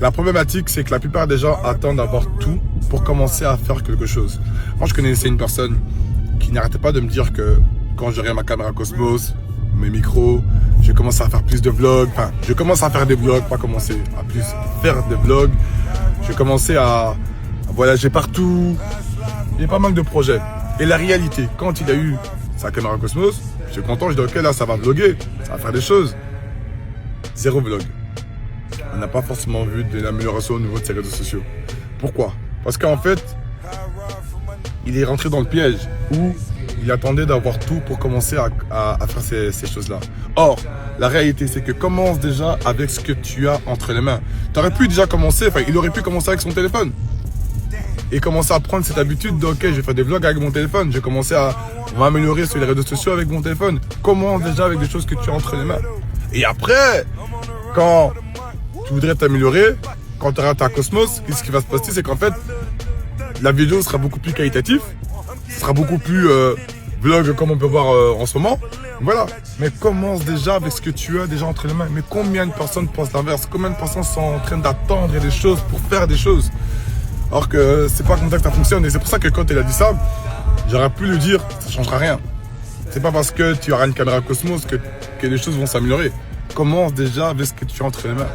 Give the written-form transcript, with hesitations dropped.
La problématique, c'est que la plupart des gens attendent d'avoir tout pour commencer à faire quelque chose. Moi, je connaissais une personne qui n'arrêtait pas de me dire que quand j'aurai ma caméra Cosmos, mes micros, je commence à faire plus de vlogs. Enfin, je commence à faire des vlogs, pas commencer à plus faire des vlogs. Je commençais à voyager partout. Il y a pas mal de projets. Et la réalité, quand il a eu sa caméra Cosmos, j'étais content, je dis ok, là ça va vlogger, ça va faire des choses. Zéro vlog. On n'a pas forcément vu de l'amélioration au niveau de ses réseaux sociaux. Pourquoi? Parce qu'en fait, il est rentré dans le piège où il attendait d'avoir tout pour commencer à faire ces choses-là. Or, la réalité, c'est que commence déjà avec ce que tu as entre les mains. Tu aurais pu déjà commencer, enfin, il aurait pu commencer avec son téléphone. Et commencer à prendre cette habitude de, ok, je vais faire des vlogs avec mon téléphone. Je vais commencer à m'améliorer sur les réseaux sociaux avec mon téléphone. Commence déjà avec des choses que tu as entre les mains. Et après, quand tu voudrais t'améliorer, quand tu auras ta Cosmos, ce qui va se passer, c'est qu'en fait, la vidéo sera beaucoup plus qualitative, ce sera beaucoup plus vlog comme on peut voir en ce moment. Voilà. Mais commence déjà avec ce que tu as déjà entre les mains. Mais combien de personnes pensent l'inverse? Combien de personnes sont en train d'attendre des choses pour faire des choses? Alors que c'est pas comme ça que ça fonctionne. Et c'est pour ça que quand il a dit ça, j'aurais pu lui dire, ça changera rien. C'est pas parce que tu auras une caméra Cosmos que les choses vont s'améliorer. Commence déjà avec ce que tu as entre les mains.